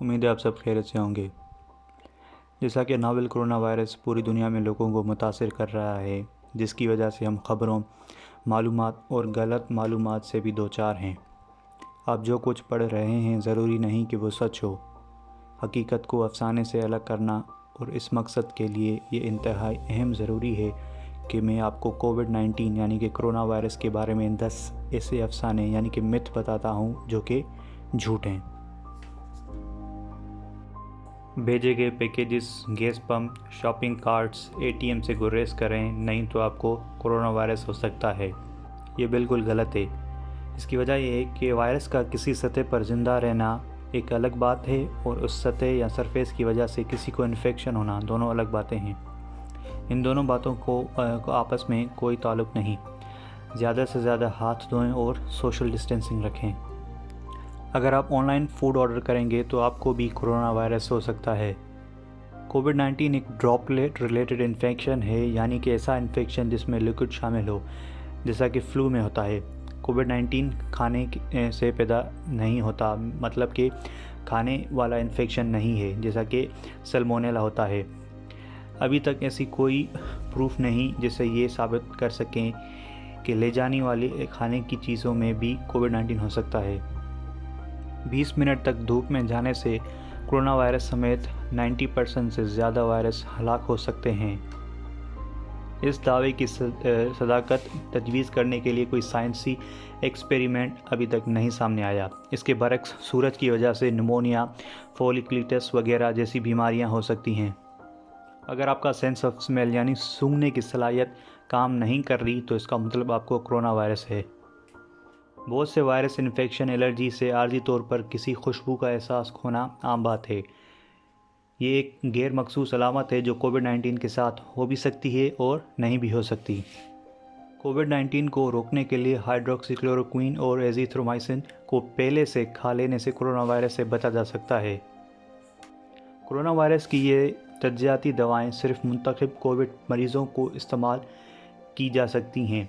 امید ہے آپ سب خیریت سے ہوں گے۔ جیسا کہ ناول کرونا وائرس پوری دنیا میں لوگوں کو متاثر کر رہا ہے، جس کی وجہ سے ہم خبروں، معلومات اور غلط معلومات سے بھی دوچار ہیں۔ آپ جو کچھ پڑھ رہے ہیں ضروری نہیں کہ وہ سچ ہو۔ حقیقت کو افسانے سے الگ کرنا اور اس مقصد کے لیے یہ انتہائی اہم ضروری ہے کہ میں آپ کو کووڈ-19 یعنی کہ کرونا وائرس کے بارے میں 10 ایسے افسانے یعنی کہ متھ بتاتا ہوں جو کہ جھوٹ ہیں۔ بھیجے گئے packages, gas pump, shopping carts, ATM سے گریز کریں، نہیں تو آپ کو کرونا وائرس ہو سکتا ہے۔ یہ بالکل غلط ہے۔ اس کی وجہ یہ ہے کہ وائرس کا کسی سطح پر زندہ رہنا ایک الگ بات ہے اور اس سطح یا سرفیس کی وجہ سے کسی کو انفیکشن ہونا دونوں الگ باتیں ہیں۔ ان دونوں باتوں کو آپس میں کوئی تعلق نہیں۔ زیادہ سے زیادہ ہاتھ دھوئیں اور سوشل ڈسٹینسنگ رکھیں۔ اگر آپ آن لائن فوڈ آرڈر کریں گے تو آپ کو بھی کرونا وائرس ہو سکتا ہے۔ کووڈ-19 ایک ڈراپلیٹ ریلیٹڈ انفیکشن ہے، یعنی کہ ایسا انفیکشن جس میں لیکوڈ شامل ہو، جیسا کہ فلو میں ہوتا ہے۔ کووڈ-19 کھانے سے پیدا نہیں ہوتا، مطلب کہ کھانے والا انفیکشن نہیں ہے، جیسا کہ سلمونیلا ہوتا ہے۔ ابھی تک ایسی کوئی پروف نہیں جس سے یہ ثابت کر سکیں کہ لے جانے والی کھانے کی چیزوں میں بھی کووڈ-19 ہو سکتا ہے۔ 20 منٹ تک دھوپ میں جانے سے کرونا وائرس سمیت 90% سے زیادہ وائرس ہلاک ہو سکتے ہیں۔ اس دعوے کی صداقت تجویز کرنے کے لیے کوئی سائنسی ایکسپیریمنٹ ابھی تک نہیں سامنے آیا۔ اس کے برعکس سورج کی وجہ سے نمونیا، فولیکلیٹس وغیرہ جیسی بیماریاں ہو سکتی ہیں۔ اگر آپ کا سینس آف اسمیل یعنی سونگھنے کی صلاحیت کام نہیں کر رہی تو اس کا مطلب آپ کو کرونا وائرس ہے۔ بہت سے وائرس انفیکشن الرجی سے عارضی طور پر کسی خوشبو کا احساس ہونا عام بات ہے۔ یہ ایک غیر مخصوص علامت ہے جو کووڈ-19 کے ساتھ ہو بھی سکتی ہے اور نہیں بھی ہو سکتی۔ کووڈ-19 کو روکنے کے لیے ہائیڈروکسی کلوروکوئین اور ایزیتھرومائسن کو پہلے سے کھا لینے سے کرونا وائرس سے بچا جا سکتا ہے۔ کرونا وائرس کی یہ تجزیاتی دوائیں صرف منتخب کووڈ مریضوں کو استعمال کی جا سکتی ہیں،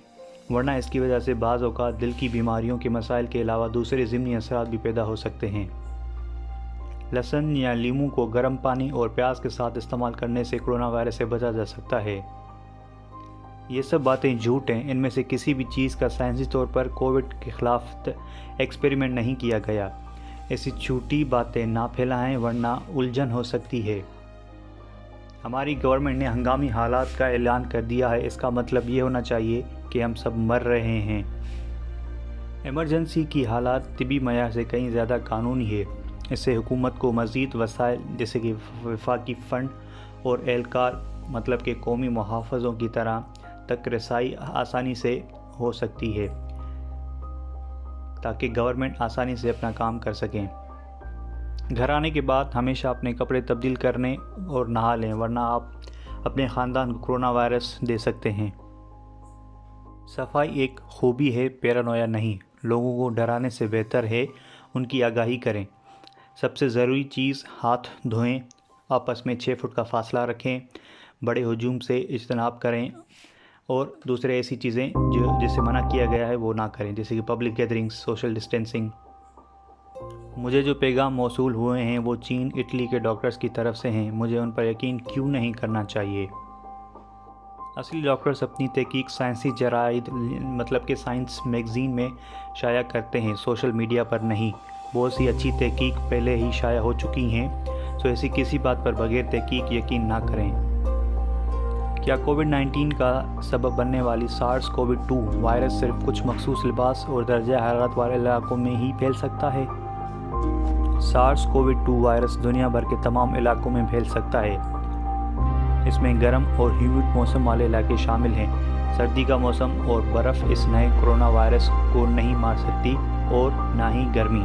ورنہ اس کی وجہ سے بعض اوقات دل کی بیماریوں کے مسائل کے علاوہ دوسرے ضمنی اثرات بھی پیدا ہو سکتے ہیں۔ لہسن یا لیموں کو گرم پانی اور پیاز کے ساتھ استعمال کرنے سے کرونا وائرس سے بچا جا سکتا ہے۔ یہ سب باتیں جھوٹ ہیں۔ ان میں سے کسی بھی چیز کا سائنسی طور پر کووڈ کے خلاف ایکسپیریمنٹ نہیں کیا گیا۔ ایسی جھوٹی باتیں نہ پھیلائیں ورنہ الجھن ہو سکتی ہے۔ ہماری گورنمنٹ نے ہنگامی حالات کا اعلان کر دیا ہے، اس کا مطلب یہ ہونا چاہیے کہ ہم سب مر رہے ہیں۔ ایمرجنسی کی حالات طبی معیار سے کہیں زیادہ قانونی ہے۔ اس سے حکومت کو مزید وسائل جیسے کہ وفاقی فنڈ اور اہلکار مطلب کہ قومی محافظوں کی طرح تک رسائی آسانی سے ہو سکتی ہے تاکہ گورنمنٹ آسانی سے اپنا کام کر سکیں۔ گھر آنے کے بعد ہمیشہ اپنے کپڑے تبدیل کرنے اور نہا لیں، ورنہ آپ اپنے خاندان کو کرونا وائرس دے سکتے ہیں۔ صفائی ایک خوبی ہے، پیرانویا نہیں۔ لوگوں کو ڈرانے سے بہتر ہے ان کی آگاہی کریں۔ سب سے ضروری چیز ہاتھ دھوئیں، آپس میں 6 فٹ کا فاصلہ رکھیں، بڑے ہجوم سے اجتناب کریں اور دوسرے ایسی چیزیں جس سے منع کیا گیا ہے وہ نہ کریں، جیسے کہ پبلک گیدرنگز، سوشل ڈسٹینسنگ۔ مجھے جو پیغام موصول ہوئے ہیں وہ چین، اٹلی کے ڈاکٹرز کی طرف سے ہیں۔ مجھے ان پر یقین کیوں نہیں کرنا چاہیے؟ اصلی ڈاکٹرز اپنی تحقیق سائنسی جرائد مطلب کہ سائنس میگزین میں شائع کرتے ہیں، سوشل میڈیا پر نہیں۔ بہت سی اچھی تحقیق پہلے ہی شائع ہو چکی ہیں، سو ایسی کسی بات پر بغیر تحقیق یقین نہ کریں۔ کیا کووڈ-19 کا سبب بننے والی SARS-CoV-2 وائرس صرف کچھ مخصوص لباس اور درجہ حرارت والے علاقوں میں ہی پھیل سکتا ہے؟ SARS-CoV-2 وائرس دنیا بھر کے تمام علاقوں میں پھیل سکتا ہے۔ اس میں گرم اور ہیومڈ موسم والے علاقے شامل ہیں۔ سردی کا موسم اور برف اس نئے کرونا وائرس کو نہیں مار سکتی اور نہ ہی گرمی۔